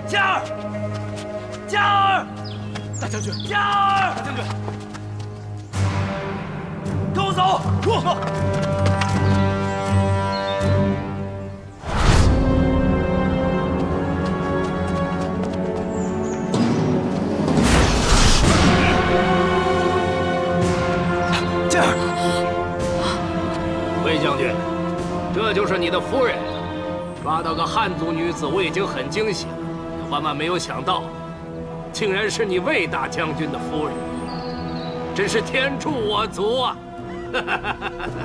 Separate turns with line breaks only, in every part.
佳儿，佳儿，
大将军，
佳儿，
大将军，
跟我走！佳儿，
魏将军，这就是你的夫人。抓到个汉族女子，我已经很惊喜了，万万没有想到，竟然是你魏大将军的夫人，真是天助我足啊！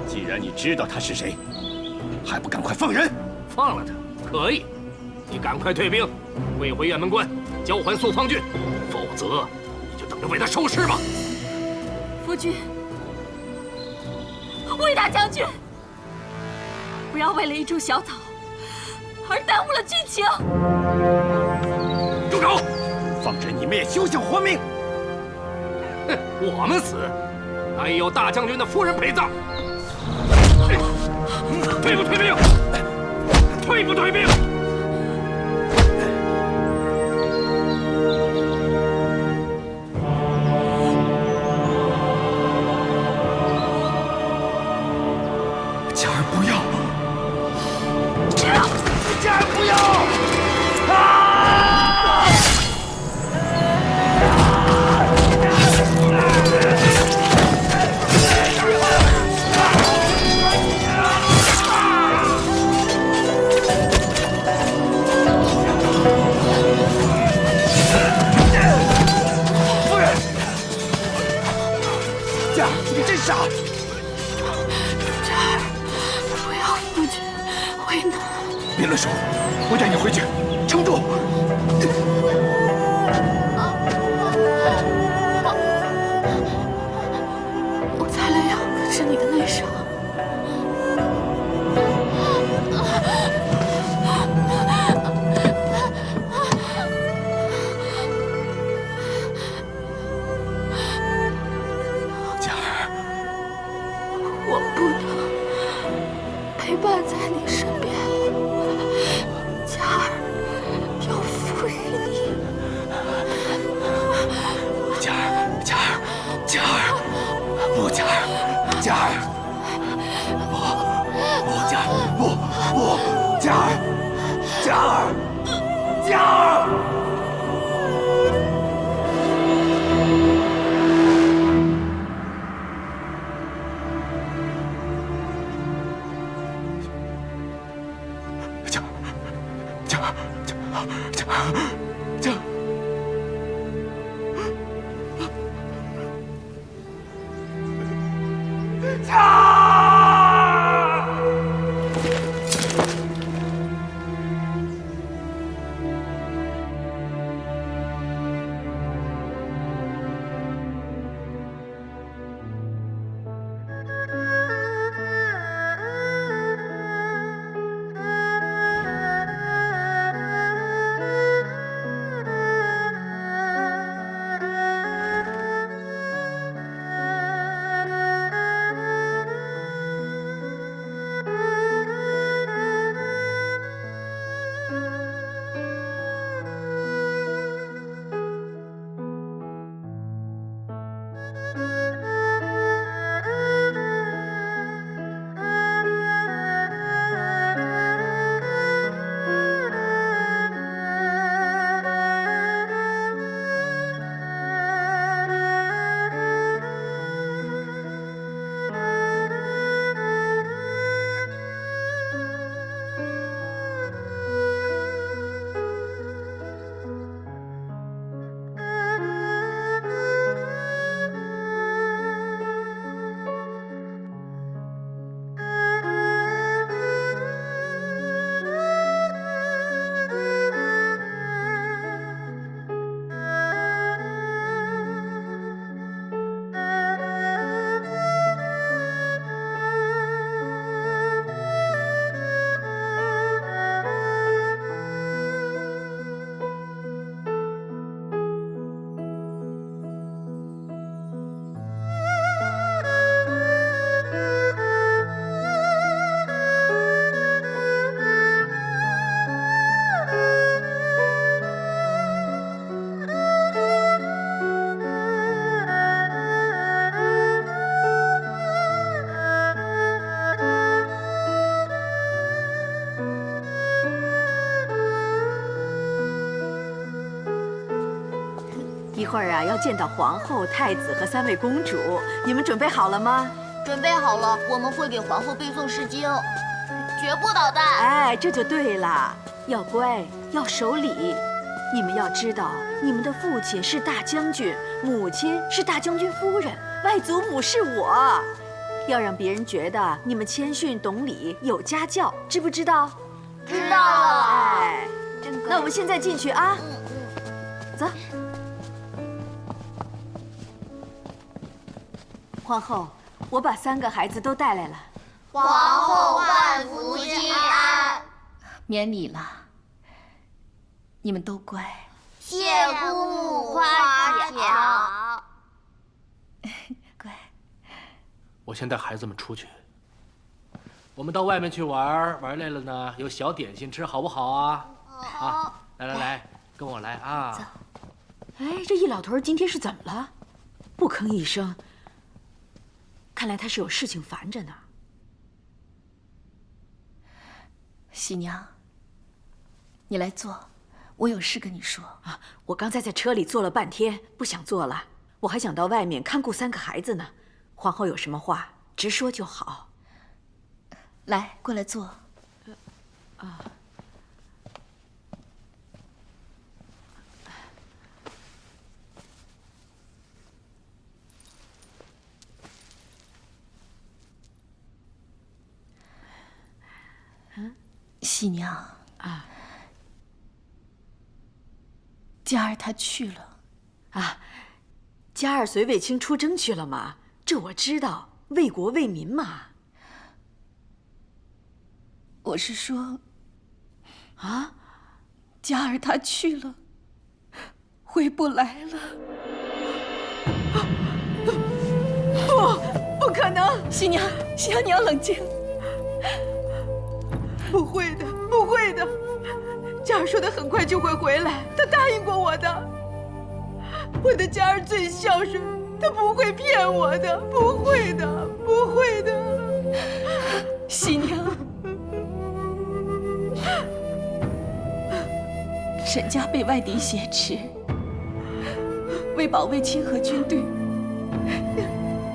既然你知道他是谁，还不赶快放人？
放了他可以，你赶快退兵，归回雁门关，交还肃方郡，否则你就等着为他收尸吧。
夫君，魏大将军，不要为了一株小草而耽误了军情。
住口！
放人你们也休想活命！
哼，我们死，那也有大将军的夫人陪葬。退不退兵？退不退兵？
佳儿不要！
佳儿不要！啊！夫人，
佳儿，你真傻！
佳儿，不要夫君为难。
别乱说，我带你回去，撑住！
我擦了2个治你的内伤。
佳儿，
我不能陪伴在你身边了，佳儿要赋予你。
佳儿，佳儿，佳儿，不，佳儿，佳儿，不，佳儿，不，佳儿，佳儿，佳儿。
一会儿啊要见到皇后、太子和3位公主，你们准备好了吗？
准备好了，我们会给皇后背诵诗经，绝不捣蛋。
哎，这就对了，要乖，要守礼。你们要知道，你们的父亲是大将军，母亲是大将军夫人，外祖母是我。要让别人觉得你们谦逊、懂礼、有家教，知不知道？
知道了。
哎，那我们现在进去啊。走。皇后，我把3个孩子都带来了。
皇后万福金安。
免礼了，你们都乖。
谢姑母夸奖。
乖。
我先带孩子们出去，我们到外面去玩，玩累了呢，有小点心吃，好不好啊？
好。
啊，来，跟我来啊！
走。
哎，这易老头今天是怎么了？不吭一声。看来他是有事情烦着呢。
喜娘，你来坐，我有事跟你说。
啊，我刚才在车里坐了半天，不想坐了。我还想到外面看顾3个孩子呢。皇后有什么话直说就好。
来，过来坐。喜娘
啊，
佳儿她去了。
啊，佳儿随卫青出征去了吗？这我知道，为国为民嘛。
我是说，
啊，
佳儿她去了，回不来了。
不可能！
喜娘，你要冷静。
不会的，不会的。佳儿说她很快就会回来，她答应过我的。我的佳儿最孝顺，她不会骗我的，不会的，不会的。
喜娘，沈家被外敌挟持，为保卫清河军队，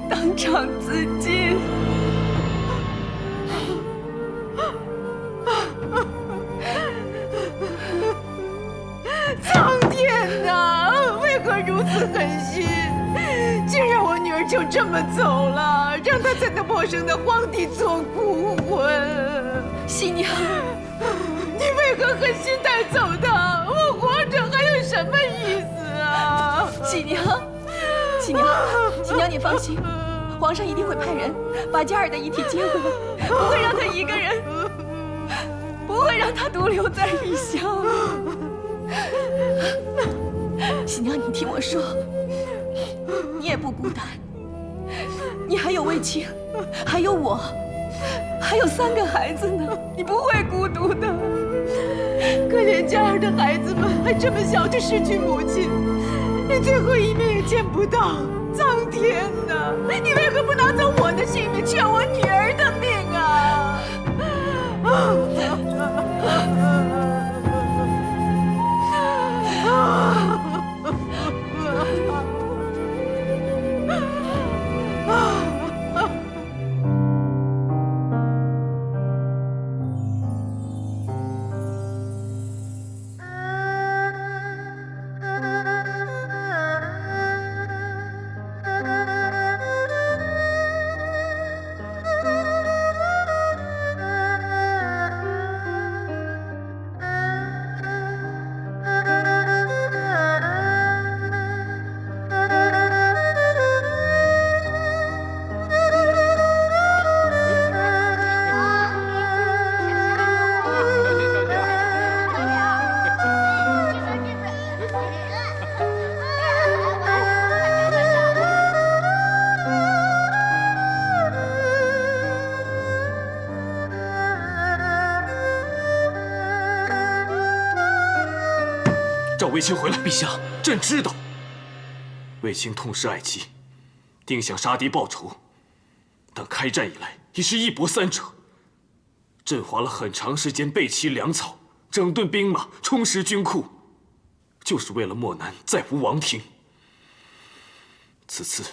当场自尽。
苍天哪，为何如此狠心？竟让我女儿就这么走了，让她在那陌生的荒地做孤魂。
喜娘，
你为何狠心带走她？我活着还有什么意思啊？
喜娘，你放心，皇上一定会派人把佳儿的遗体接回来，不会让她一个人，不会让她独留在异乡。喜娘，你听我说，你也不孤单，你还有卫青，还有我，还有3个孩子呢，你不会孤独的。
可怜佳儿的孩子们还这么小就失去母亲，连最后一面也见不到。苍天哪，你为何不拿走我的性命，却要我女儿的命啊？
赵卫青回来，陛下，朕知道。卫青痛失爱妻，定想杀敌报仇，但开战以来已是一搏3折。朕花了很长时间备齐粮草，整顿兵马，充实军库，就是为了漠南再无王庭。此次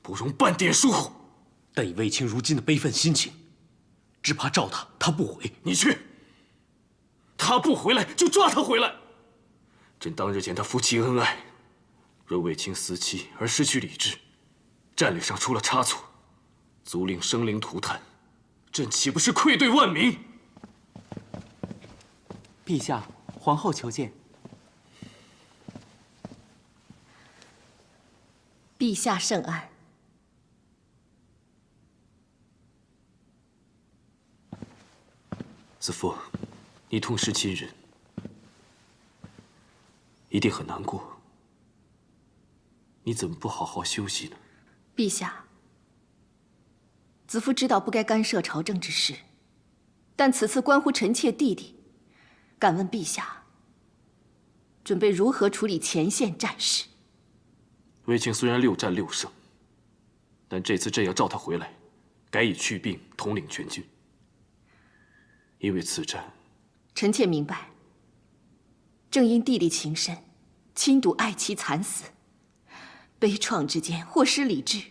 不容半点疏忽。
但以卫青如今的悲愤心情，只怕召他不回。
你去，他不回来就抓他回来。朕当日见他夫妻恩爱，若卫青思妻而失去理智，战略上出了差错，足令生灵涂炭，朕岂不是愧对万民？
陛下，皇后求见。
陛下圣安。
子父，你痛失亲人，一定很难过。你怎么不好好休息呢？
陛下，子父知道不该干涉朝政之事，但此次关乎臣妾弟弟，敢问陛下，准备如何处理前线战事？
卫青虽然6战6胜，但这次朕要召他回来，改以去病统领全军。因为此战，
臣妾明白。正因弟弟情深，亲睹爱妻惨死，悲怆之间或失理智，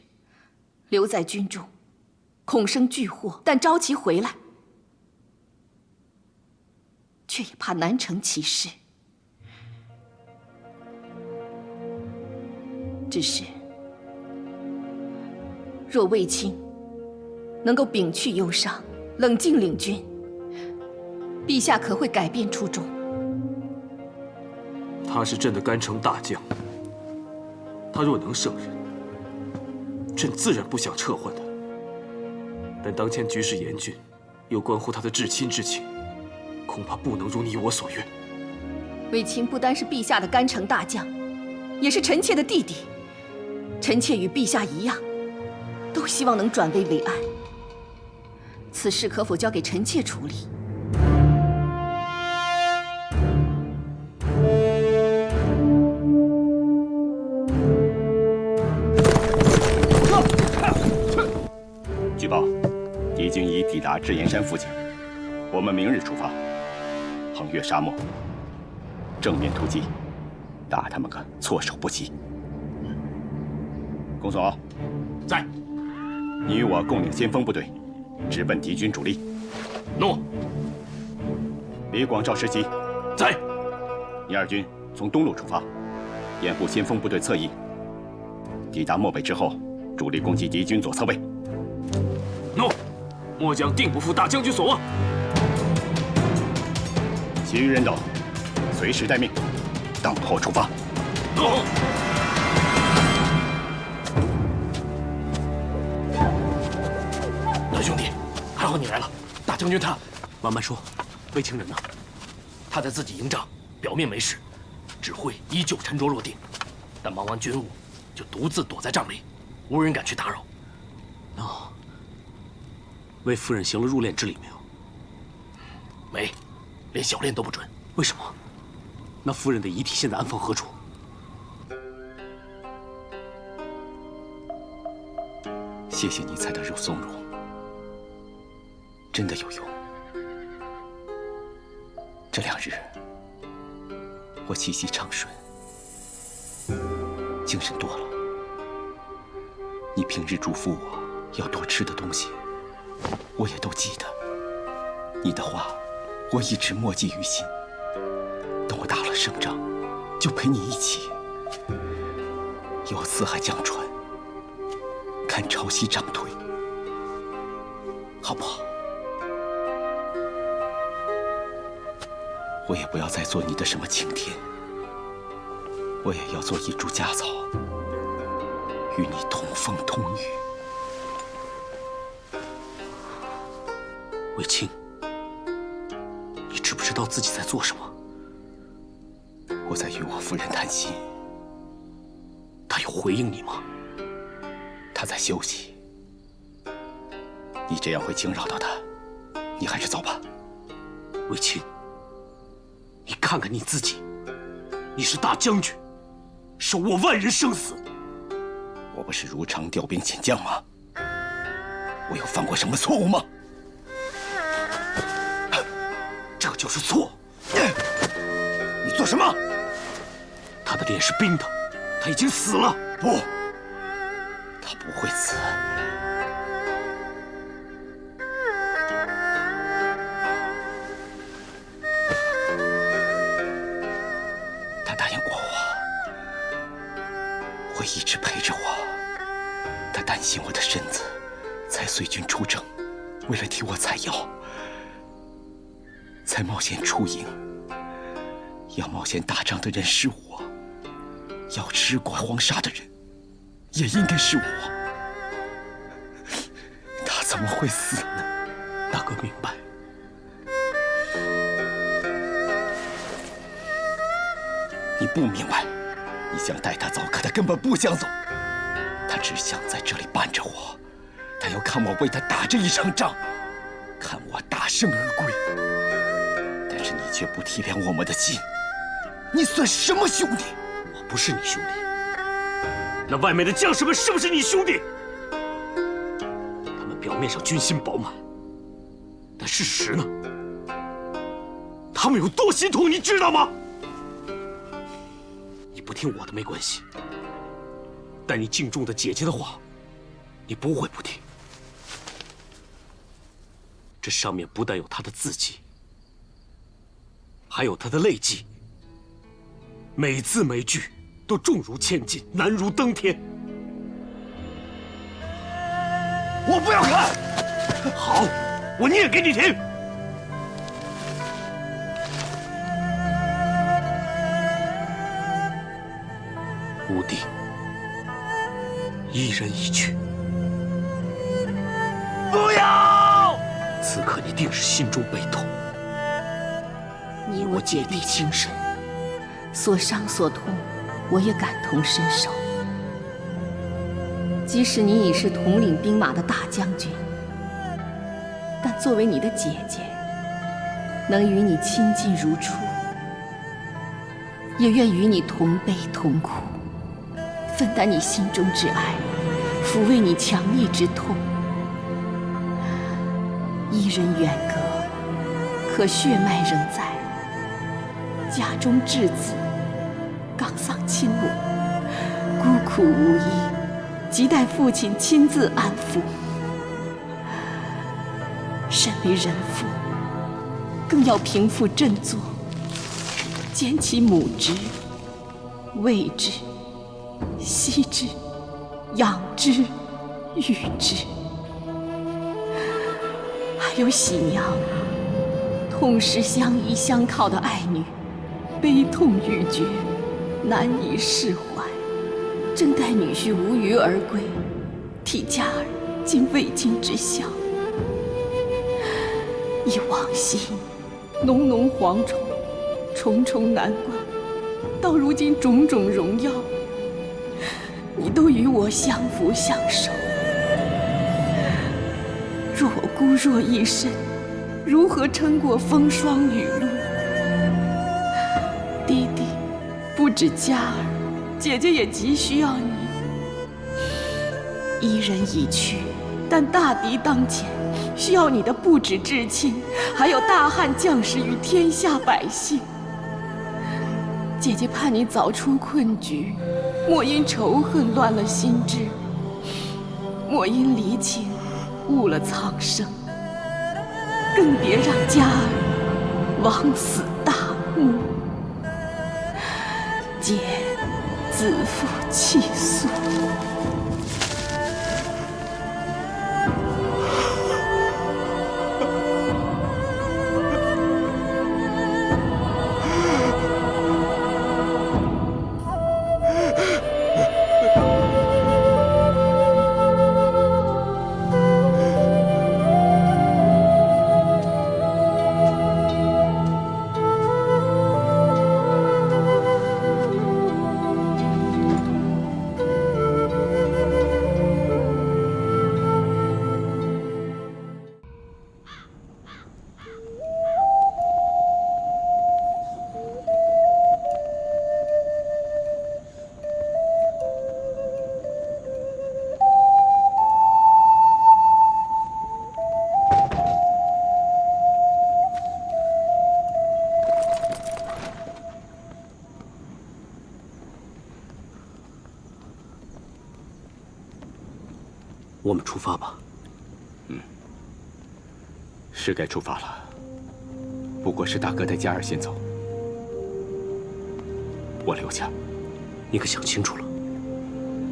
留在军中，恐生巨祸。但召其回来，却也怕难成其事。只是，若卫青能够摒去忧伤，冷静领军，陛下可会改变初衷？
他是朕的干城大将，他若能胜任，朕自然不想撤换他。但当前局势严峻，又关乎他的至亲之情，恐怕不能如你我所愿。
卫青不单是陛下的干城大将，也是臣妾的弟弟。臣妾与陛下一样，都希望能转危为安。此事可否交给臣妾处理？
据报，敌军已抵达智岩山附近，我们明日出发，横越沙漠，正面突击，打他们个措手不及。公所，
在。
你与我共领先锋部队，直奔敌军主力。
诺。
李广、赵石奇，
在。
你二军从东路出发，掩护先锋部队侧翼。抵达漠北之后，主力攻击敌军左侧卫。
诺，末将定不负大将军所望。
其余人等随时待命，等候出发。
诺。
大兄弟，还好你来了。大将军他……
慢慢说，卫青人呢？
他在自己营帐，表面没事，指挥依旧沉着落定，但忙完军务，就独自躲在帐里，无人敢去打扰。
哦，为夫人行了入殓之礼没有？
没，连小殓都不准。
为什么？那夫人的遗体现在安放何处？
谢谢你才得肉松茸，真的有用。这2日，我气息畅顺，精神多了。你平日嘱咐我要多吃的东西，我也都记得。你的话，我一直默记于心。等我打了胜仗，就陪你一起游四海江船，看潮汐涨退，好不好？我也不要再做你的什么晴天，我也要做一株家草，与你同风同雨。
卫青，你知不知道自己在做什么？
我在与我夫人谈心。
她有回应你吗？
她在休息。你这样会惊扰到她，你还是走吧。
卫青，你看看你自己，你是大将军，手握万人生死。
我不是如常调兵遣将吗？我有犯过什么错误吗？
这就是错。
你做什么？
他的脸是冰的，他已经死了。
不，他不会死。他答应过我，会一直陪着我。他担心我的身子，才随军出征，为了替我采药，才冒险出营。要冒险打仗的人是我，要吃过黄沙的人也应该是我。他怎么会死呢？
大哥明白。
你不明白，你想带他走，可他根本不想走，他只想在这里伴着我，他要看我为他打这一场仗，看我大胜而归。但是你却不体谅我们的心，你算什么兄弟？
我不是你兄弟，那外面的将士们是不是你兄弟？他们表面上军心饱满，但事实呢？他们有多心痛，你知道吗？你不听我的没关系，但你敬重的姐姐的话，你不会不听。这上面不但有她的字迹，还有她的泪迹，每字每句都重如千斤，难如登天。
我不要看。
好，我念给你听。吾弟一人已去，
不要！
此刻你定是心中悲痛。
你我姐弟情深，所伤所痛，我也感同身受。即使你已是统领兵马的大将军，但作为你的姐姐，能与你亲近如初，也愿与你同悲同苦，分担你心中之爱，抚慰你强逆之痛。一人远隔，可血脉仍在。家中稚子刚丧亲母，孤苦无依，亟待父亲亲自安抚。身为人父，更要平复振作，兼其母之、喂之、惜之、养之、育之。还有喜娘，痛失相依相靠的爱女，悲痛欲绝，难以释怀，正待女婿无虞而归，替佳儿尽未尽之孝。忆往昔，浓浓蝗虫，重重难关，到如今种种荣耀，你都与我相扶相守。若我孤弱一身，如何撑过风霜雨露？弟弟，不止佳儿，姐姐也急需要你。一人已去，但大敌当前，需要你的不止至亲，还有大汉将士与天下百姓。姐姐盼你早出困局，莫因仇恨乱了心智，莫因离情误了苍生，更别让佳儿枉死大墓。姐自负气素。
我们出发吧。
是该出发了。不过是大哥带嘉儿先走，我留下。
你可想清楚了？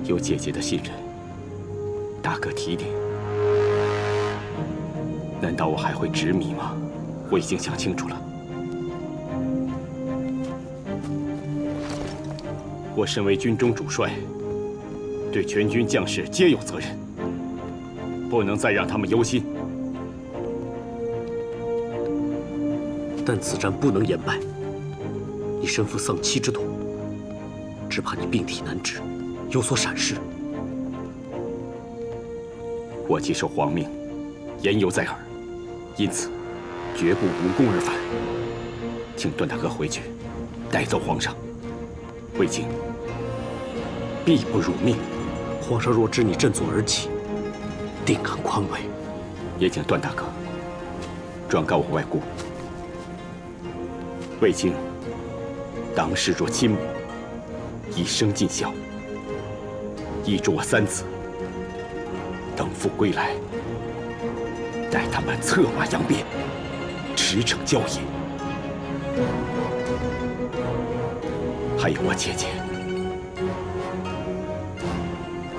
有姐姐的信任，大哥提点，难道我还会执迷吗？我已经想清楚了。我身为军中主帅，对全军将士皆有责任，不能再让他们忧心。
但此战不能言败。你身负丧妻之痛，只怕你病体难治，有所闪失。
我既受皇命，言犹在耳，因此绝不无功而返。请段大哥回去，带走皇上。魏京必不辱命。
皇上若知你振作而起，定感宽慰。
也请段大哥转告我外姑，魏京当视若亲母，一生尽孝，依着我3子。等父归来，待他们策马扬鞭，驰骋郊野。还有我姐姐，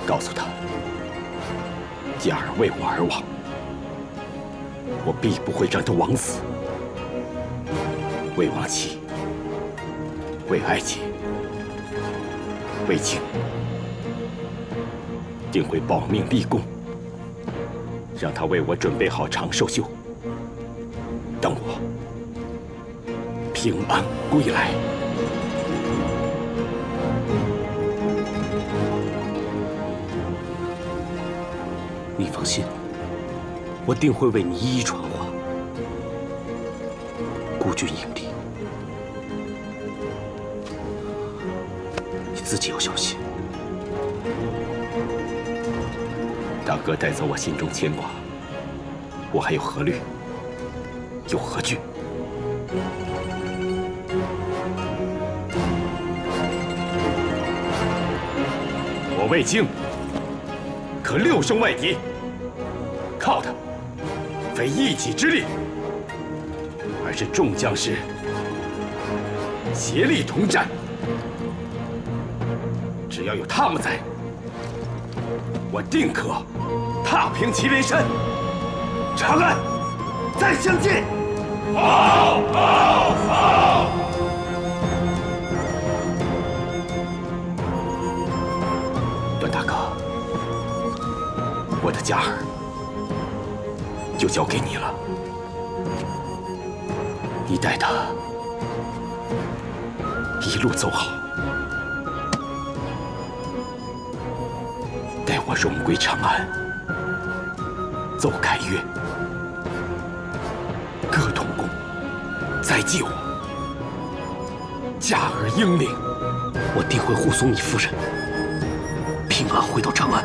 告诉她，嘉儿为我而亡，我必不会让她枉死。为亡妻，为爱姐，为情，定会保命立功，让她为我准备好长寿绣，等我平安归来。
你放心，我定会为你一一传话。孤军营地，你自己要小心。
大哥带走我心中牵挂，我还有何虑？有何惧？我魏京可6胜外敌，靠的非一己之力，而是众将士协力同战。只要有他们在，我定可踏平祁连山。长安，再相见！好，好，好！段大哥，我的嘉儿就交给你了，你带她一路走好，待我荣归长安，奏凯乐，歌同宫，再祭我嘉儿英灵。
我定会护送你夫人平安回到长安。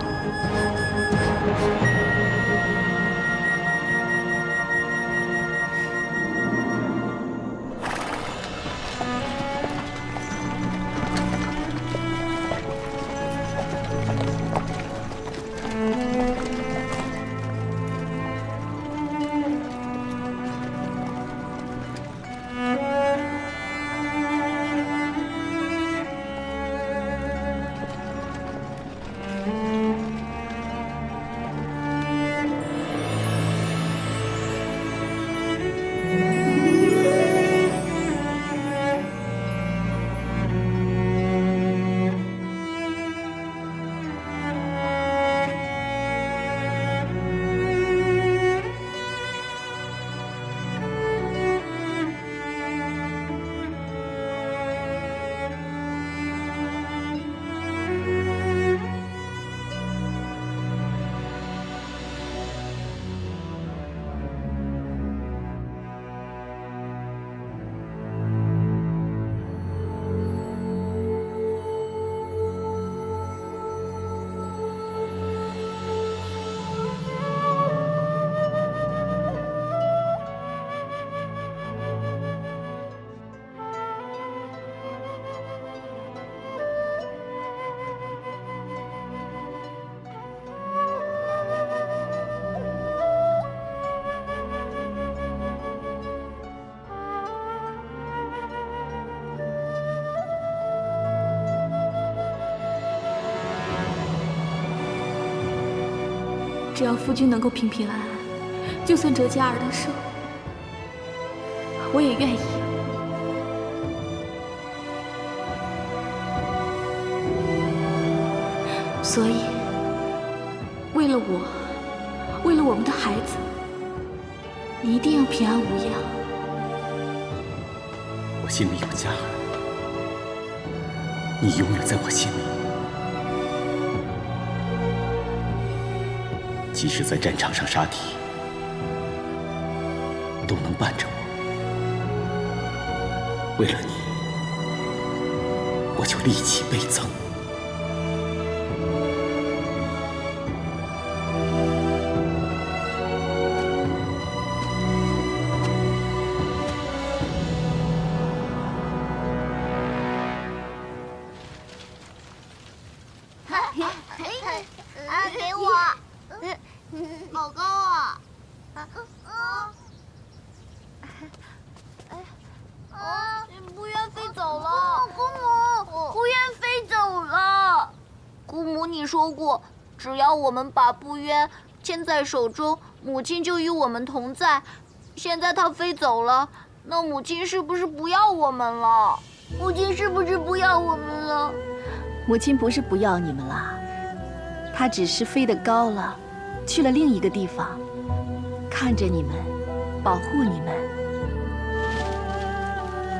只要夫君能够平平安安，就算折嘉儿的手，我也愿意。所以，为了我，为了我们的孩子，你一定要平安无恙。
我心里有嘉儿，你永远在我心里。即使在战场上杀敌，都能伴着我。为了你，我就力气倍增。
给我，好高啊！不愿飞走了，姑母，不愿飞走了。姑母，你说过，只要我们把不愿牵在手中，母亲就与我们同在。现在它飞走了，那母亲是不是不要我们了？母亲是不是不要我们了？
母亲不是不要你们了，她只是飞得高了，去了另一个地方，看着你们，保护你们。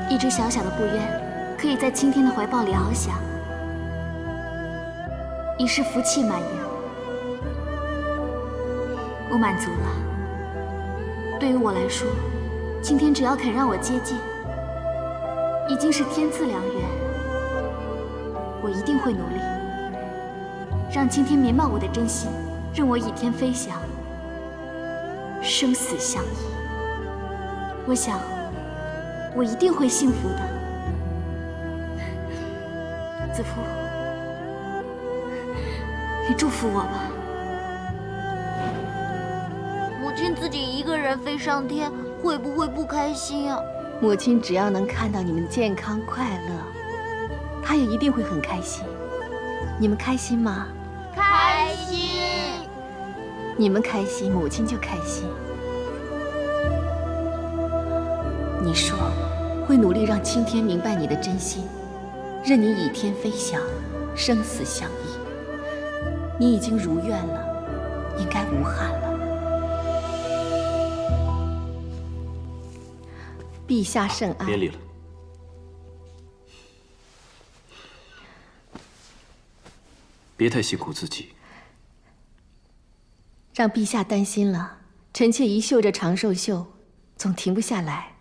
一只小小的不愿，可以在青天的怀抱里翱翔，一世福气满盈。我满足了。对于我来说，青天只要肯让我接近，已经是天赐良缘。我一定会努力，让青天绵漫我的真心，任我倚天飞翔，生死相依。我想，我一定会幸福的。子父，你祝福我吧。
母亲自己一个人飞上天，会不会不开心啊？
母亲只要能看到你们健康快乐，她也一定会很开心。你们开心吗？
开心。
你们开心，母亲就开心。你说会努力让青天明白你的真心，任你倚天飞翔，生死相依。你已经如愿了，应该无憾了。陛下圣安。
免礼了。别太辛苦自己。
让陛下担心了。臣妾一绣着长寿绣，总停不下来，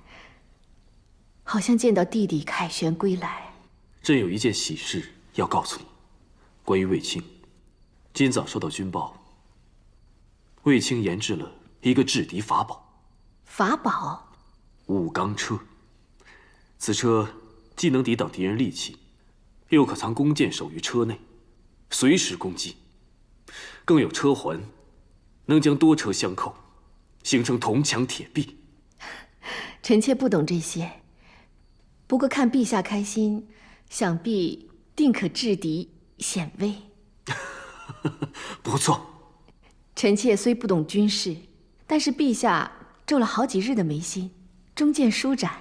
好像见到弟弟凯旋归来。
朕有一件喜事要告诉你，关于卫青。今早收到军报，卫青研制了一个制敌法宝。
法宝？
五钢车。此车既能抵挡敌人利器，又可藏弓箭手于车内，随时攻击。更有车环，能将多车相扣，形成铜墙铁壁。
臣妾不懂这些，不过看陛下开心，想必定可制敌显威。
不错。
臣妾虽不懂军事，但是陛下皱了好几日的眉心，中见舒展，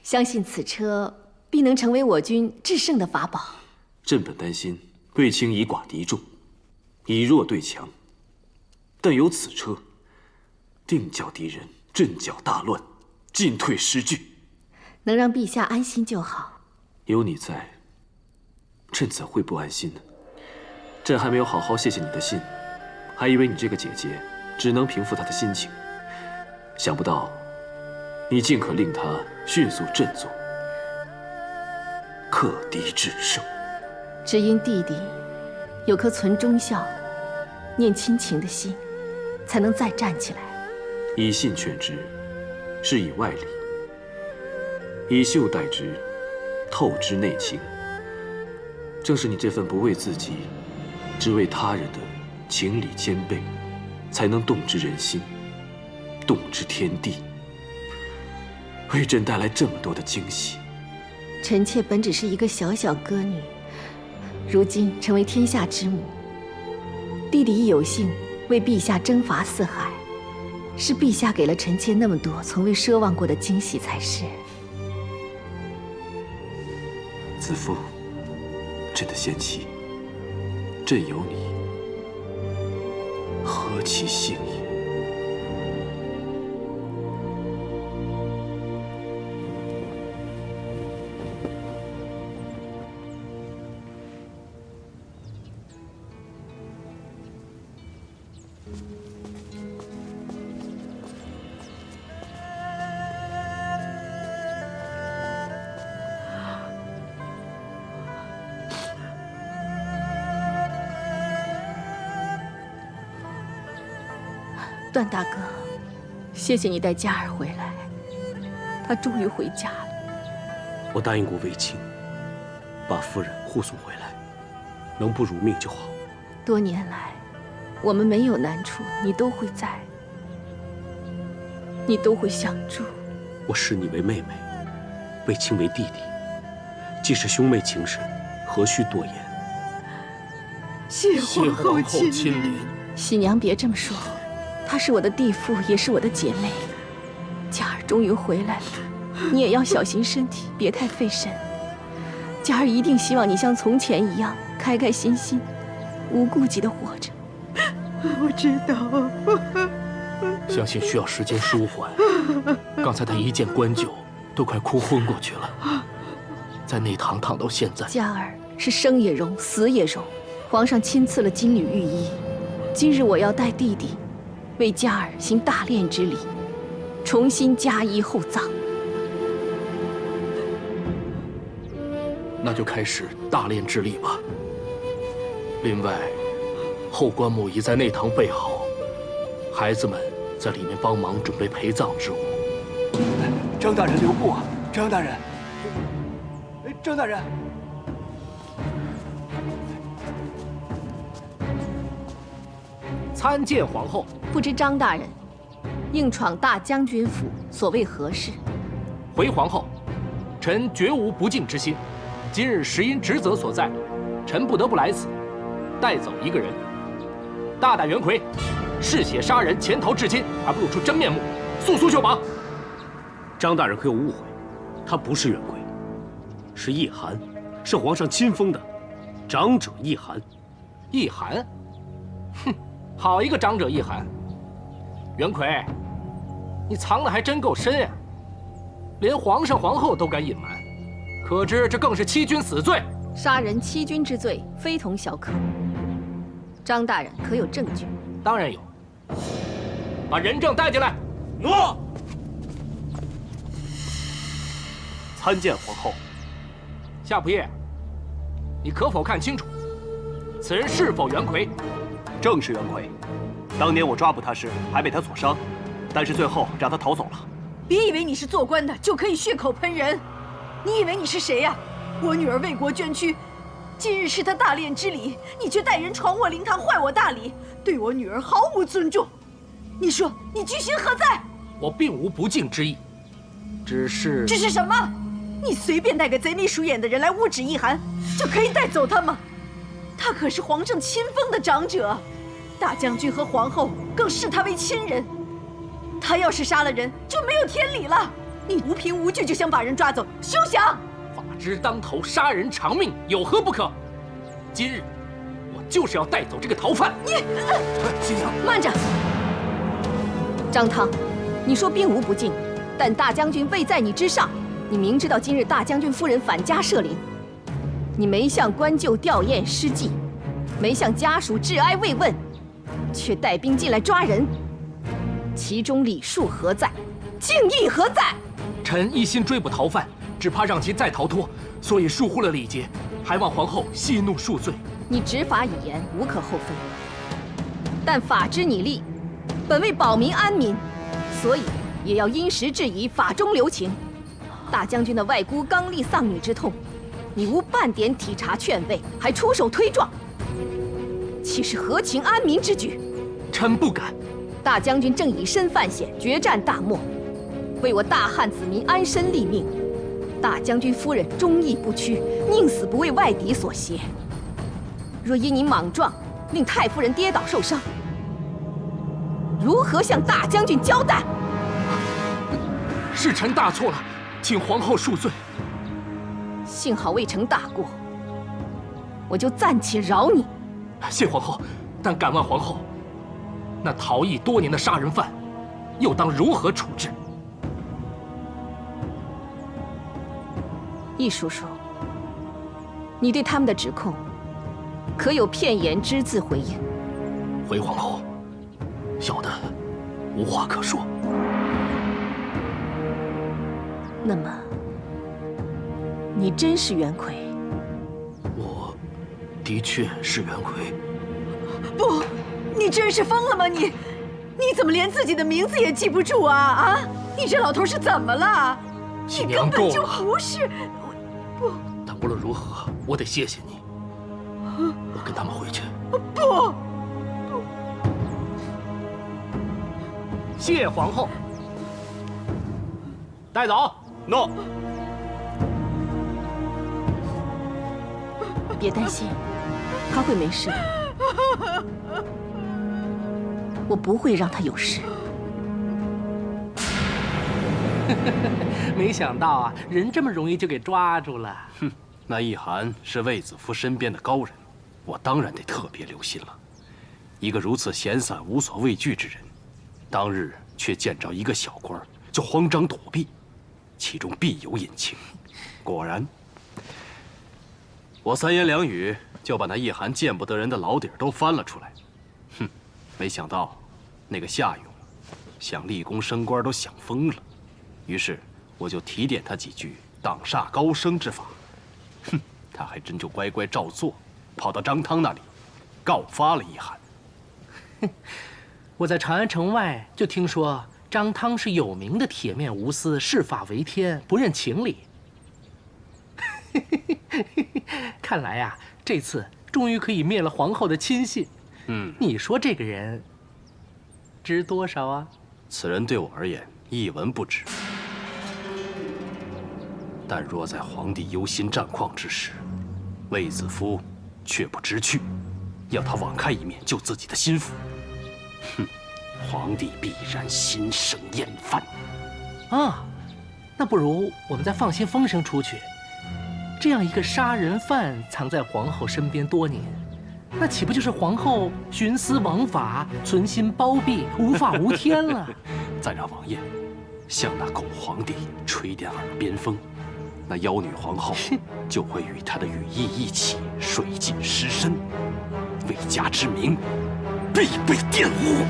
相信此车必能成为我军制胜的法宝。
朕本担心卫青以寡敌众，以弱对强，但有此车，定叫敌人阵脚大乱，进退失据。
能让陛下安心就好。
有你在，朕怎会不安心呢？朕还没有好好谢谢你的信，还以为你这个姐姐只能平复她的心情，想不到你竟可令她迅速振作，克敌制胜。
只因弟弟有颗存忠孝、念亲情的心，才能再站起来。
以信劝之，是以外力；以袖代之，透之内情。正是你这份不为自己，只为他人的情理兼备，才能动之人心，动之天地，为朕带来这么多的惊喜。
臣妾本只是一个小小歌女，如今成为天下之母，弟弟一有幸为陛下征伐四海，是陛下给了臣妾那么多从未奢望过的惊喜才是。
子父，朕的贤妻，朕有你，何其幸也！
段大哥，谢谢你带嘉儿回来，她终于回家了。
我答应过卫青，把夫人护送回来，能不辱命就好。
多年来，我们没有难处，你都会在，你都会相助。
我视你为妹妹，卫青为弟弟，既是兄妹情深，何须多言？
谢
皇后亲临。
喜娘别这么说，她是我的弟妇，也是我的姐妹。嘉儿终于回来了，你也要小心身体，别太费神。嘉儿一定希望你像从前一样开开心心、无顾忌地活着。
我知道。
相信需要时间舒缓。刚才他一见官酒，都快哭昏过去了，在内堂躺到现在。
嘉儿是生也荣，死也荣。皇上亲赐了金缕玉衣，今日我要带弟弟为嘉儿行大殓之礼，重新加衣厚葬。
那就开始大殓之礼吧。另外，后棺木已在内堂备好，孩子们在里面帮忙准备陪葬之物。
张大人留步啊！张大人，张大人。
参见皇后。
不知张大人硬闯大将军府，所谓何事？
回皇后，臣绝无不敬之心。今日实因职责所在，臣不得不来此，带走一个人。大胆袁奎，嗜血杀人，潜逃至今，还不露出真面目，速速就绑！
张大人可有误会，他不是袁奎，是易寒，是皇上亲封的长者易寒。
易寒？哼！好一个长者易寒！袁奎，你藏的还真够深呀，连皇上皇后都敢隐瞒，可知这更是欺君死罪。
杀人欺君之罪非同小可。张大人可有证据？
当然有，把人证带进来。
诺。参见皇后。
夏仆夜，你可否看清楚，此人是否袁奎？
正是袁奎，当年我抓捕他时还被他所伤，但是最后让他逃走了。
别以为你是做官的就可以血口喷人，你以为你是谁呀？我女儿为国捐躯，今日是她大殓之礼，你却带人闯我灵堂，坏我大礼，对我女儿毫无尊重。你说你居心何在？
我并无不敬之意，只是
什么？你随便带个贼眉鼠眼的人来污指易寒，就可以带走他吗？他可是皇上亲封的长者，大将军和皇后更视他为亲人。他要是杀了人，就没有天理了。你无凭无据就想把人抓走，休想！
法之当头，杀人偿命，有何不可？今日我就是要带走这个逃犯。
你，
新娘，
慢着！张汤，你说并无不敬，但大将军位在你之上，你明知道今日大将军夫人返家设灵，你没向官旧吊唁施祭，没向家属致哀慰问，却带兵进来抓人，其中礼数何在？敬意何在？
臣一心追捕逃犯，只怕让其再逃脱，所以疏忽了礼节，还望皇后息怒恕罪。
你执法以严，无可厚非，但法之拟立，本为保民安民，所以也要因时制宜，法中留情。大将军的外姑刚立丧女之痛，你无半点体察劝慰，还出手推撞，岂是合情安民之举？
臣不敢。
大将军正以身犯险，决战大漠，为我大汉子民安身立命。大将军夫人忠义不屈，宁死不为外敌所胁。若因你莽撞，令太夫人跌倒受伤，如何向大将军交代？
是臣大错了，请皇后恕罪。
幸好未成大过，我就暂且饶你。
谢皇后，但敢问皇后，那逃逸多年的杀人犯，又当如何处置？
易叔叔，你对他们的指控，可有片言只字回应？
回皇后，小的无话可说。
那么，你真是袁奎？
我的确是袁奎。
不，你真是疯了吗？你怎么连自己的名字也记不住啊？啊！你这老头是怎么了？你根本就不是。不。
但无论如何，我得谢谢你。我跟他们回去。
不。
谢皇后。带走。
诺。
别担心，他会没事的。我不会让他有事。
没想到啊，人这么容易就给抓住了。
哼，那易涵是卫子夫身边的高人，我当然得特别留心了。一个如此闲散无所畏惧之人，当日却见着一个小官就慌张躲避，其中必有隐情。果然，我三言两语就把那易涵见不得人的老底儿都翻了出来。哼，没想到那个夏勇想立功升官都想疯了，于是我就提点他几句挡煞高升之法。哼，他还真就乖乖照做，跑到张汤那里告发了易涵。
我在长安城外就听说张汤是有名的铁面无私、视法为天、不认情理。看来呀，这次终于可以灭了皇后的亲信。你说这个人值多少啊？
此人对我而言一文不值，但若在皇帝忧心战况之时，卫子夫却不知趣，要他网开一面救自己的心腹，哼，皇帝必然心生厌烦。
啊，那不如我们再放些风声出去。这样一个杀人犯藏在皇后身边多年，那岂不就是皇后徇私枉法、存心包庇、无法无天了？
再让王爷向那狗皇帝吹点耳边风，那妖女皇后就会与他的羽翼一起水尽尸身，魏家之名必被玷污。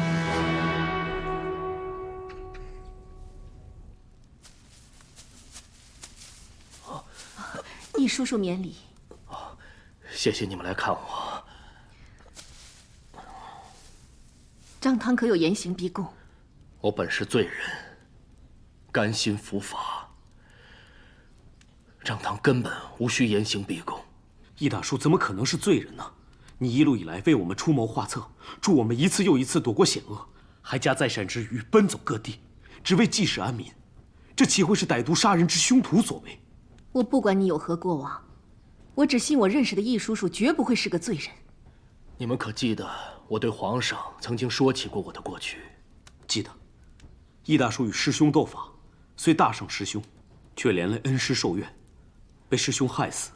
易叔叔免礼。
谢谢你们来看我。
张汤可有严刑逼供？
我本是罪人，甘心伏法。张汤根本无需严刑逼供。
易大叔怎么可能是罪人呢？你一路以来为我们出谋划策，助我们一次又一次躲过险恶，还加在善之余奔走各地，只为济世安民，这岂会是歹毒杀人之凶徒所为？
我不管你有何过往，我只信我认识的易叔叔绝不会是个罪人。
你们可记得我对皇上曾经说起过我的过去？
记得。易大叔与师兄斗法，虽大胜师兄，却连累恩师受怨，被师兄害死。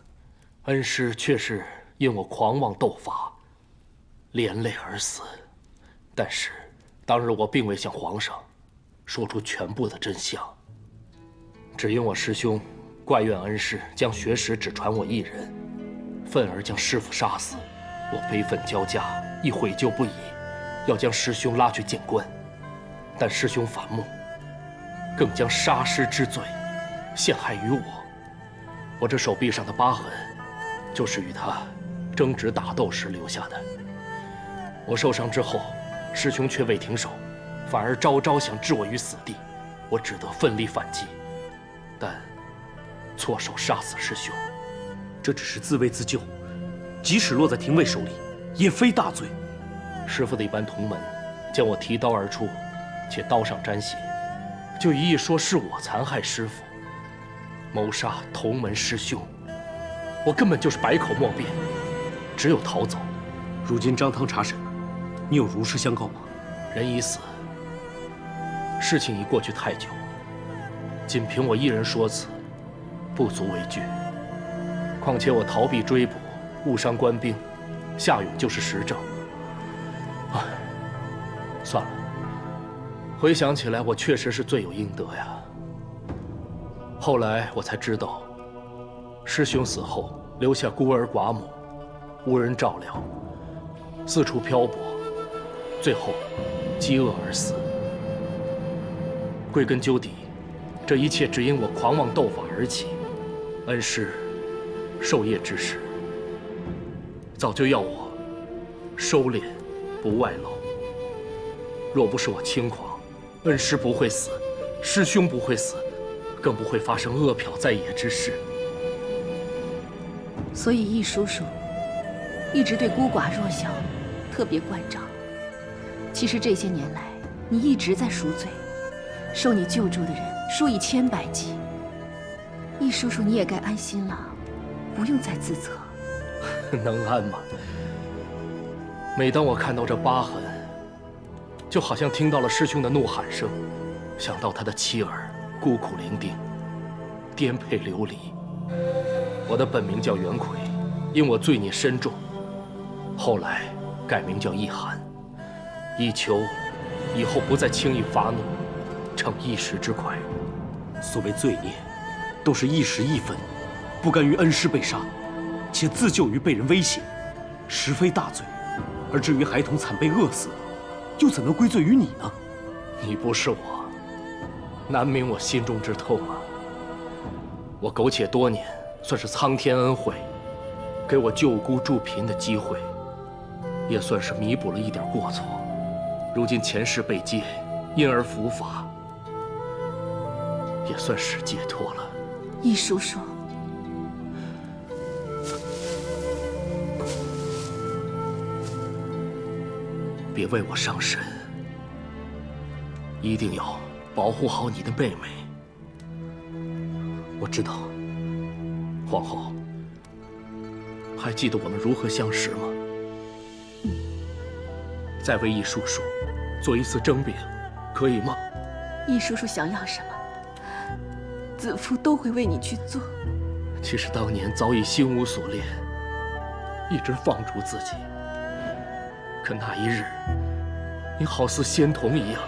恩师却是因我狂妄斗法，连累而死。但是当日我并未向皇上说出全部的真相，只因我师兄怪怨恩师将学识只传我一人，愤而将师父杀死。我悲愤交加，亦悔疚不已，要将师兄拉去见官。但师兄反目，更将杀师之罪陷害于我。我这手臂上的疤痕，就是与他争执打斗时留下的。我受伤之后，师兄却未停手，反而招招想置我于死地，我只得奋力反击，但错手杀死师兄。
这只是自卫自救，即使落在廷尉手里，也非大罪。
师父的一班同门见我提刀而出，且刀上沾血，就一意说是我残害师父，谋杀同门师兄。我根本就是百口莫辩，只有逃走。
如今张汤查审，你有如实相告吗？
人已死，事情已过去太久，仅凭我一人说辞，不足为惧。况且我逃避追捕，误伤官兵，夏勇就是实证。唉，算了。回想起来，我确实是罪有应得呀。后来我才知道，师兄死后留下孤儿寡母，无人照料，四处漂泊，最后饥饿而死。归根究底，这一切只因我狂妄斗法而起。恩师授业之时，早就要我收敛，不外露。若不是我轻狂，恩师不会死，师兄不会死，更不会发生饿殍在野之事。
所以易叔叔一直对孤寡弱小特别关照。其实这些年来，你一直在赎罪，受你救助的人数以千百计。易叔叔，你也该安心了，不用再自责。
能安吗？每当我看到这疤痕，就好像听到了师兄的怒喊声，想到他的妻儿孤苦伶仃，颠沛流离。我的本名叫袁奎，因我罪孽深重，后来改名叫易寒，以求以后不再轻易发怒，逞一时之快。
所谓罪孽，都是一时义愤，不甘于恩师被杀，且自救于被人威胁，实非大罪。而至于孩童惨被饿死，又怎能归罪于你呢？
你不是我，难明我心中之痛啊！我苟且多年，算是苍天恩惠，给我救孤助贫的机会，也算是弥补了一点过错。如今前世被戒，因而伏法，也算是解脱了。
易叔叔，
别为我伤神，一定要保护好你的妹妹。我知道，皇后，还记得我们如何相识吗？再为易叔叔做一次蒸饼，可以吗？
易叔叔想要什么，子夫都会为你去做。
其实当年早已心无所恋，一直放逐自己。可那一日，你好似仙童一样，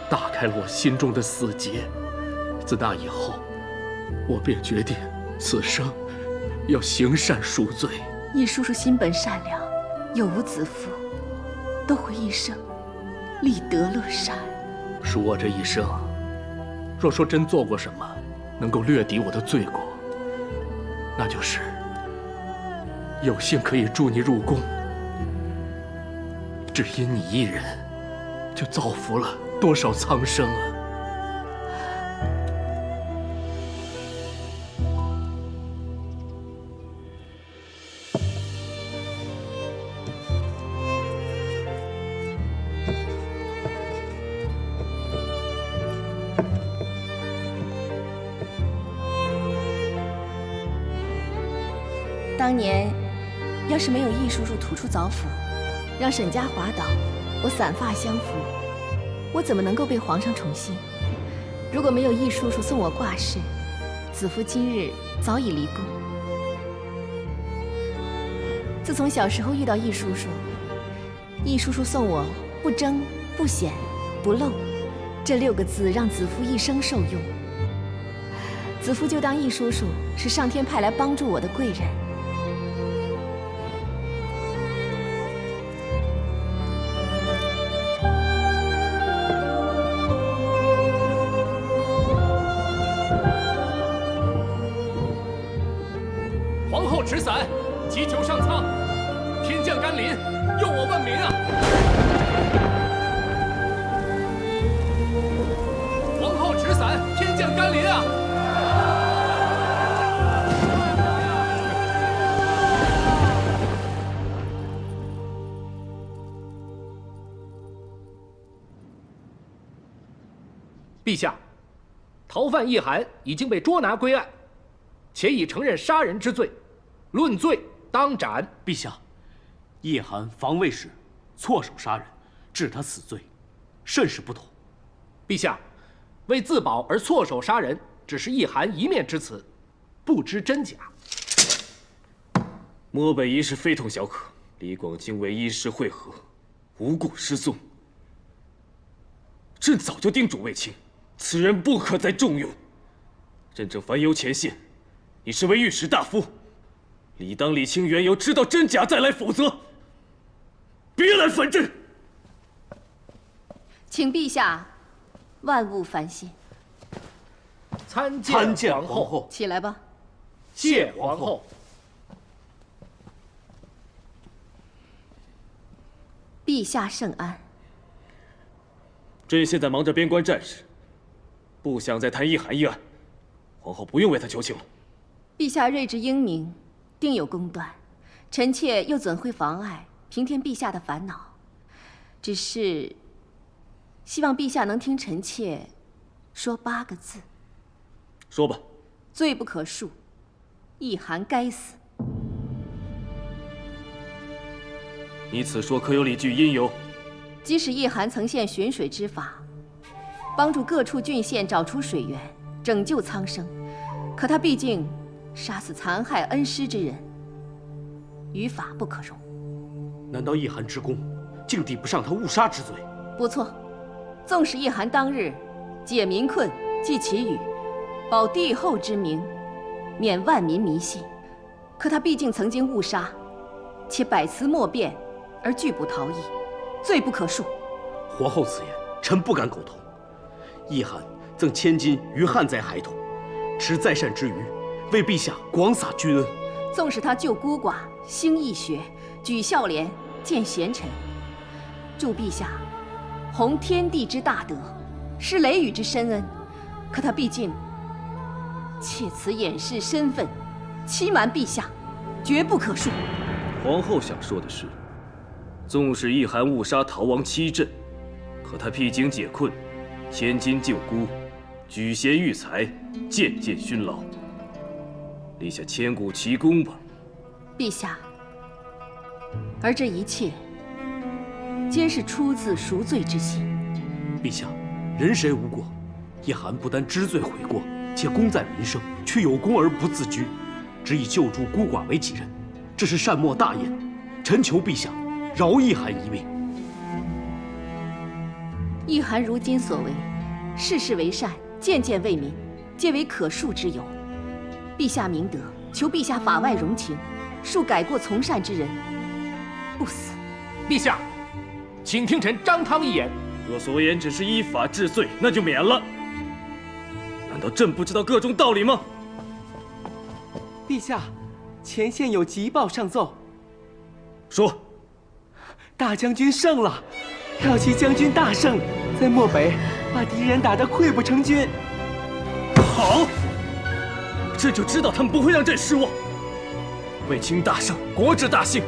打开了我心中的死结。自那以后，我便决定此生要行善赎罪。
易叔叔心本善良，有无子夫，都会一生立德乐善。
恕我这一生，若说真做过什么能够略抵我的罪过，那就是有幸可以助你入宫。只因你一人，就造福了多少苍生啊！
当年要是没有易叔叔吐出枣斧，让沈家滑倒，我散发相扶，我怎么能够被皇上宠幸？如果没有易叔叔送我挂饰，子夫今日早已离宫。自从小时候遇到易叔叔，易叔叔送我不争、不显、不露这6个字，让子夫一生受用。子夫就当易叔叔是上天派来帮助我的贵人。
皇后持伞，急求上苍，天降甘霖，佑我万民啊！皇后持伞，天降甘霖啊！陛下，逃犯易寒已经被捉拿归案，且已承认杀人之罪，论罪当斩。
陛下，易寒防卫时错手杀人，治他死罪，甚是不妥。
陛下，为自保而错手杀人，只是一寒一面之词，不知真假。
漠北一事非同小可，李广经为一时会合，无故失踪。朕早就叮嘱卫青，此人不可再重用。朕正烦忧前线，你身为御史大夫，理当理清缘由，知道真假再来，否则别来烦朕。
请陛下万勿烦心。
参见皇后。
起来吧。
谢皇后。
陛下圣安。
朕现在忙着边关战事，不想再谈一寒一案，皇后不用为他求情了。
陛下睿智英明，定有公断，臣妾又怎会妨碍平添陛下的烦恼？只是希望陛下能听臣妾说8个字。
说吧。
罪不可恕，一寒该死。
你此说可有理据因由？
即使一寒曾现寻水之法，帮助各处郡县找出水源，拯救苍生，可他毕竟杀死残害恩师之人，于法不可容。
难道一寒之功竟抵不上他误杀之罪？
不错，纵使一寒当日解民困、济其语，保帝后之名，免万民迷信，可他毕竟曾经误杀，且百词莫辩而拒不逃逸，罪不可恕。
皇后此言，臣不敢苟同。一寒赠千金于旱灾孩童，持在善之余，为陛下广撒君恩。
纵使他救孤寡、兴义学、举孝廉、建贤臣，助陛下弘天地之大德，施雷雨之深恩，可他毕竟借此掩饰身份，欺瞒陛下，绝不可恕。
皇后想说的是，纵使一寒误杀逃亡7镇，可他披荆解困，千金救孤，举贤育才，渐渐勋劳，立下千古奇功吧。
陛下，而这一切皆是出自赎罪之心。
陛下，人谁无过？一寒不但知罪悔过，且功在民生，却有功而不自居，只以救助孤寡为己任，这是善莫大焉。臣求陛下饶一寒一命。
一寒如今所为，事事为善，件件为民，皆为可恕之由。陛下明德，求陛下法外容情，恕改过从善之人不死。
陛下，请听臣张汤一言。
若所言只是依法治罪，那就免了。难道朕不知道各种道理吗？
陛下，前线有急报上奏。
说。
大将军胜了，骠骑将军大胜，在漠北把敌人打得溃不成军。
好，朕就知道他们不会让朕失望。卫青大胜，国之大幸，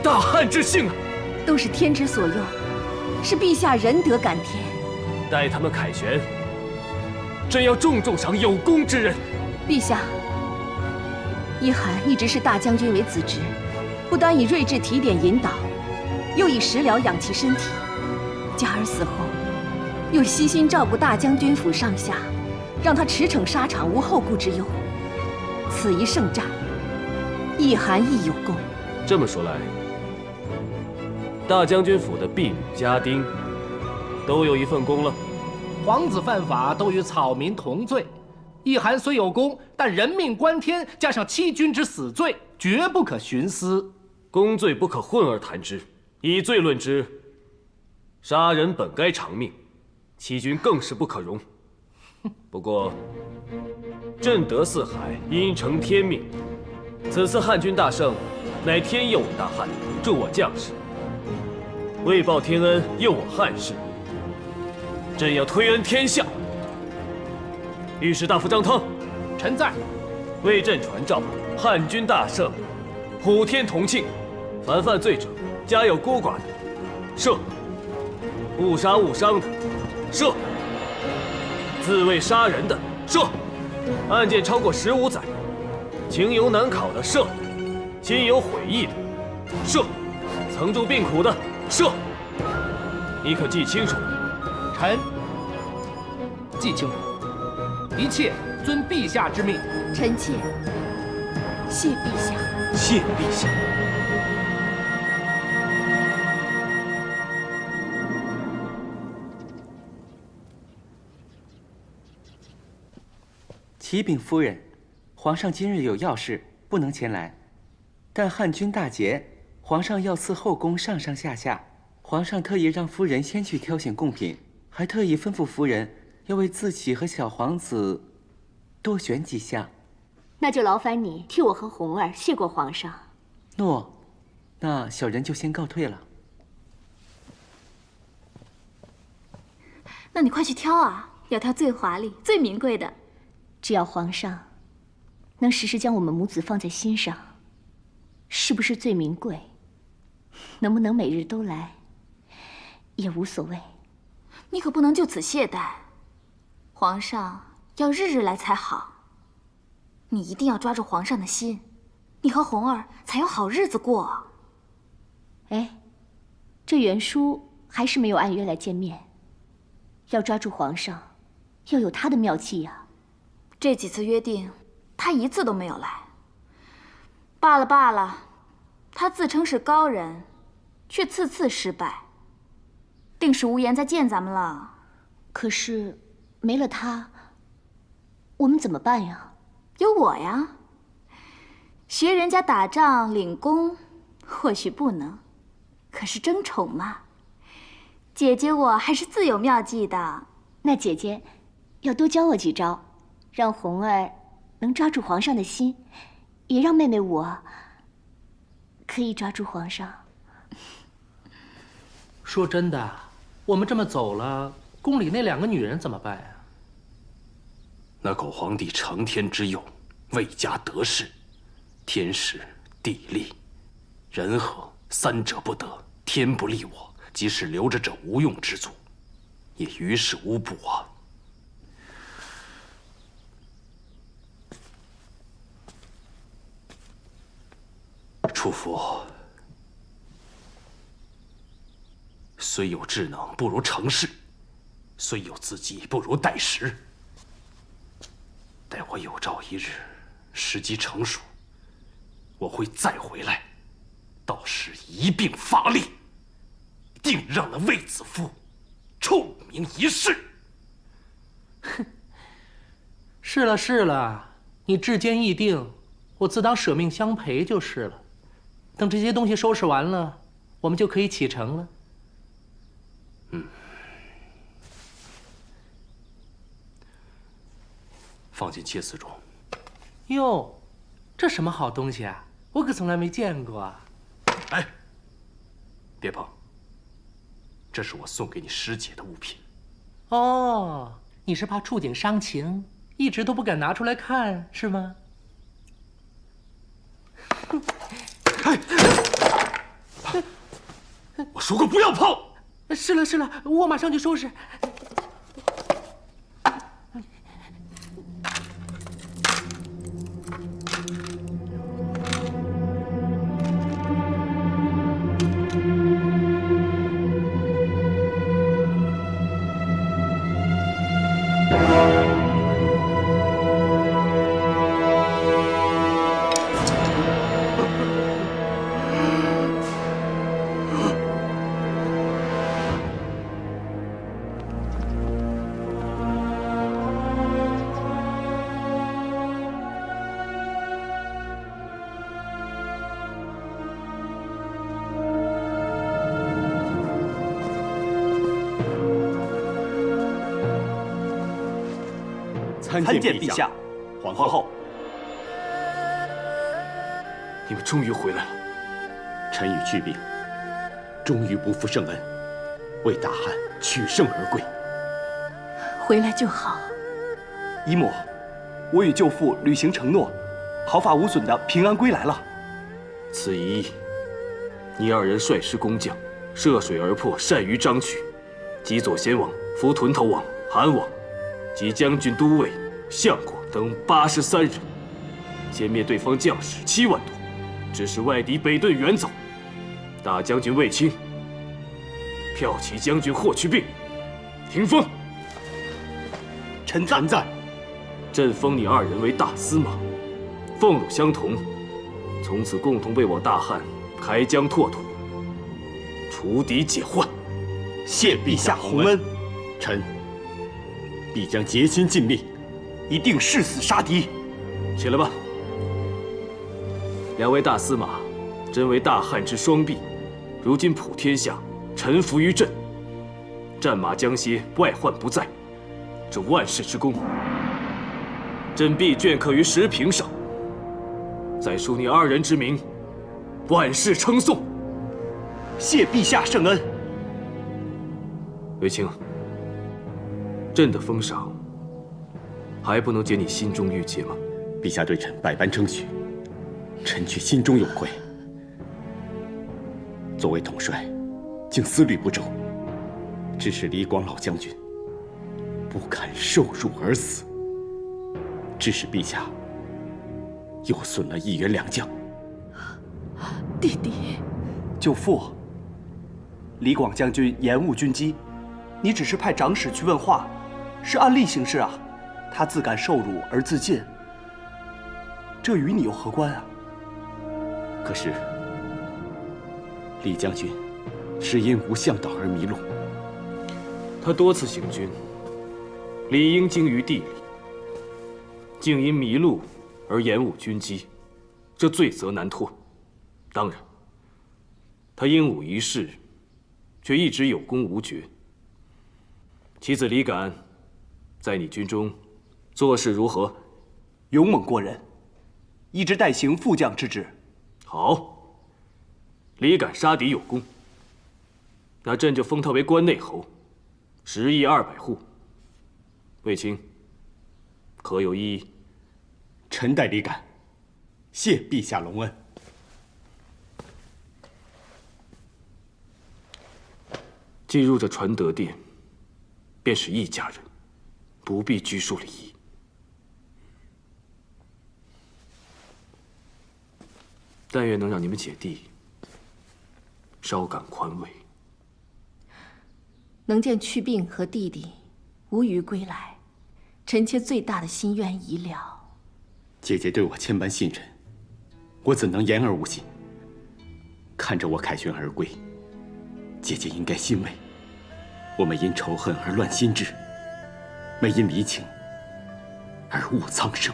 大汉之幸啊！
都是天之所佑，是陛下仁德感天。
待他们凯旋，朕要重重赏有功之人。
陛下，一寒一直视大将军为子侄，不单以睿智提点引导，又以食疗养其身体。嘉儿死后，又悉心照顾大将军府上下，让他驰骋沙场无后顾之忧。此一胜战，一寒亦有功。
这么说来，大将军府的婢女家丁都有一份功了。
皇子犯法都与草民同罪，一寒虽有功，但人命关天，加上欺君之死罪，绝不可徇私。
功罪不可混而谈之，以罪论之，杀人本该偿命，欺君更是不可容。不过，朕得四海，因承天命。此次汉军大胜，乃天佑我大汉，助我将士，为报天恩，佑我汉室。朕要推恩天下。御史大夫张汤，
臣在。
为朕传诏：汉军大胜，普天同庆。凡犯罪者，家有孤寡的，赦；误杀误伤的，赦；自卫杀人的，赦；案件超过15载，情由难考的，赦；心有悔意的，赦；曾助病苦的，赦。你可记清楚了？
臣记清楚，一切遵陛下之命。
臣妾谢陛下。
谢陛下。
启禀夫人，皇上今日有要事，不能前来。但汉军大捷，皇上要赐后宫上上下下，皇上特意让夫人先去挑选贡品，还特意吩咐夫人要为自己和小皇子多选几项。
那就劳烦你替我和红儿谢过皇上。
诺，那小人就先告退了。
那你快去挑啊，要挑最华丽、最名贵的。只要皇上能时时将我们母子放在心上，是不是最名贵，能不能每日都来，也无所谓。你可不能就此懈怠，皇上要日日来才好。你一定要抓住皇上的心，你和红儿才有好日子过。哎，这袁叔还是没有按约来见面。要抓住皇上，要有他的妙计呀。这几次约定，他一次都没有来。罢了罢了，他自称是高人，却次次失败，定是无颜再见咱们了。可是没了他，我们怎么办呀？有我呀。学人家打仗领功，或许不能，可是争宠嘛，姐姐我还是自有妙计的。那姐姐要多教我几招，让红儿能抓住皇上的心，也让妹妹我可以抓住皇上。
说真的，我们这么走了，宫里那2个女人怎么办呀？
那狗皇帝承天之佑，为家得势，天时地利人和三者不得，天不利我，即使留着这无用之族，也于事无补啊。楚服虽有智能，不如成事；虽有资机，不如待时。待我有朝一日时机成熟，我会再回来，到时一并发力，定让那卫子夫臭名一世。
哼，是了是了，你志坚意定，我自当舍命相陪就是了。等这些东西收拾完了，我们就可以启程了。
放进箧司中。
哟，这什么好东西啊？我可从来没见过。
哎，别碰，这是我送给你师姐的物品。
哦，你是怕触景伤情，一直都不敢拿出来看，是吗？
我说过不要碰。
是了是了，我马上去收拾。
参见陛下，皇后。
你们终于回来了。
臣与去病，终于不负圣恩，为大汉取胜而归。
回来就好。
姨母，我与舅父履行承诺，毫发无损的平安归来了。
此一役，你2人率师攻将，涉水而破，善于章曲，击左贤王、扶屯头王、韩王及将军、都尉、相国等83人，歼灭对方将士7万多，致使外敌北遁远走。大将军卫青、骠骑将军霍去病，听封。
臣在。
朕封你二人为大司马，俸禄相同，从此共同为我大汉开疆拓土，除敌解患。
谢陛下洪恩。臣必将竭心尽力，一定誓死杀敌。
起来吧。两位大司马，真为大汉之双臂，如今普天下臣服于朕，战马将歇，外患不在，这万世之功，朕必镌刻于石屏上，再书你二人之名，万世称颂。
谢陛下圣恩。
卫青，朕的封赏还不能解你心中郁结吗？
陛下对臣百般称许，臣却心中有愧。作为统帅，竟思虑不周，致使李广老将军不堪受辱而死，致使陛下又损了1员2将。
弟弟，
舅父，李广将军延误军机，你只是派长史去问话，是按例行事啊。他自感受辱而自尽，这与你有何关啊？
可是李将军是因无向导而迷路，
他多次行军，理应精于地理，竟因迷路而延误军机，这罪责难脱。当然，他英武一世，却一直有功无爵。其子李敢，在你军中做事如何？
勇猛过人，一直代行副将之职。
好，李敢杀敌有功，那朕就封他为关内侯，10邑200户。卫青，可有异议？
臣代李敢，谢陛下隆恩。
进入这传德殿，便是一家人，不必拘束礼仪。但愿能让你们姐弟稍感宽慰。
能见去病和弟弟无虞归来，臣妾最大的心愿已了。
姐姐对我千般信任，我怎能言而无信？看着我凯旋而归，姐姐应该欣慰。我们因仇恨而乱心智，没因离情而误苍生。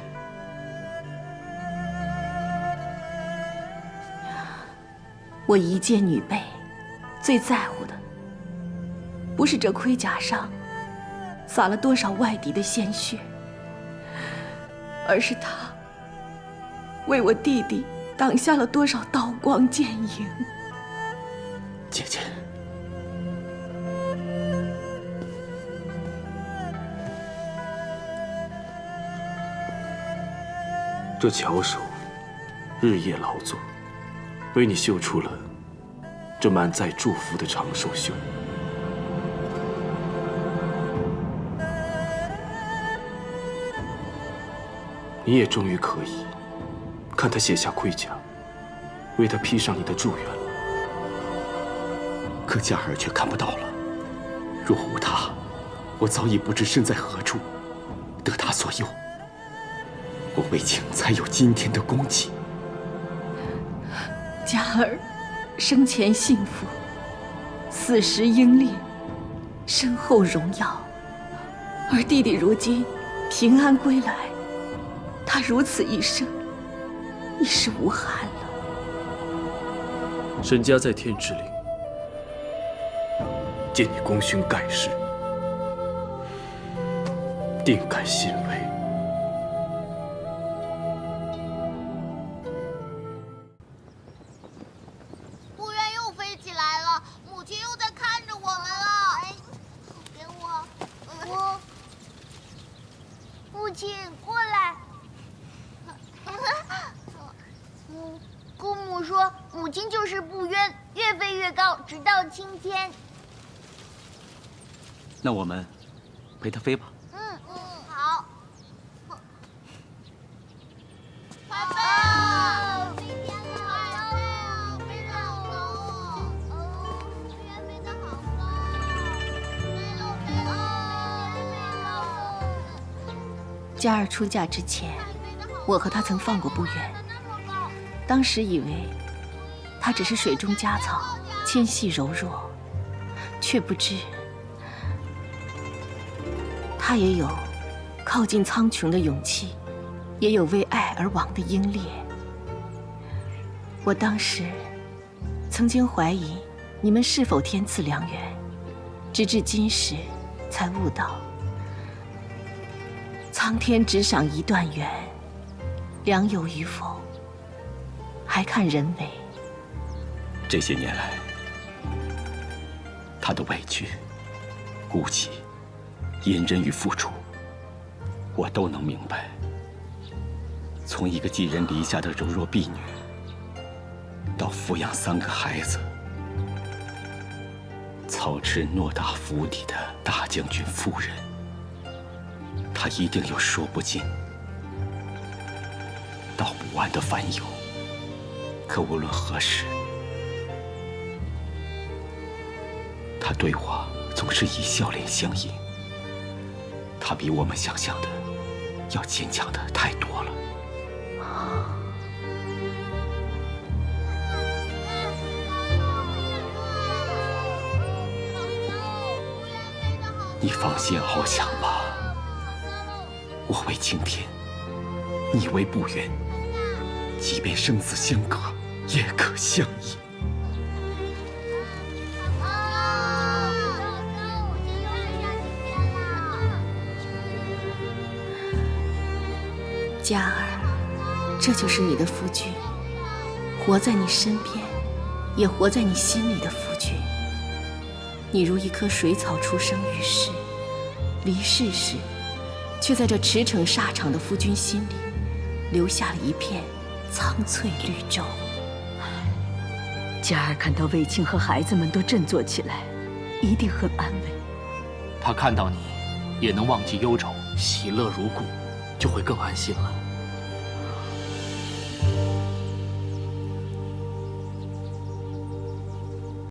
我一介女辈，最在乎的不是这盔甲上洒了多少外敌的鲜血，而是他为我弟弟挡下了多少刀光剑影。
姐姐，
这巧手日夜劳作，为你绣出了这满载祝福的长寿绣。你也终于可以看他卸下盔甲，为他披上你的祝愿了。
可嘉儿却看不到了。若无他，我早已不知身在何处。得他所佑，我卫青才有今天的功绩。
嘉儿生前幸福，死时英烈，身后荣耀。而弟弟如今平安归来，他如此一生，已是无憾了。
沈家在天之灵，见你功勋盖世，定感欣慰。
不愿又飞起来了，母亲又在看着我们了。哎，给我，父亲过来。姑母说，母亲就是不冤，越飞越高，直到青天。
那我们陪他飞吧。
好。快飞啊！飞天了！飞得好高哦！不愿飞得好高！飞了！飞了！
佳儿出嫁之前，我和她曾放过不远。当时以为她只是水中佳草，纤细柔弱，却不知她也有靠近苍穹的勇气，也有为爱而亡的英烈。我当时曾经怀疑你们是否天赐良缘，直至今时才悟到，苍天只赏一段缘，良有与否，还看人为。
这些年来，他的委屈、孤寂、隐忍与付出，我都能明白。从一个寄人篱下的柔弱婢女，到抚养3个孩子，操持偌大府邸的大将军夫人，她一定有说不尽、道不完的烦忧。可无论何时，她对我总是以笑脸相迎。她比我们想象的要坚强的太多了。你放心翱翔吧，我为青天，你为不远，即便生死相隔，也可相依。
佳儿，这就是你的夫君，活在你身边，也活在你心里的夫君。你如一棵水草出生于世，离世时，却在这驰骋沙场的夫君心里，留下了一片苍翠绿洲。
佳儿看到卫青和孩子们都振作起来，一定很安慰。
他看到你，也能忘记忧愁，喜乐如故，就会更安心了。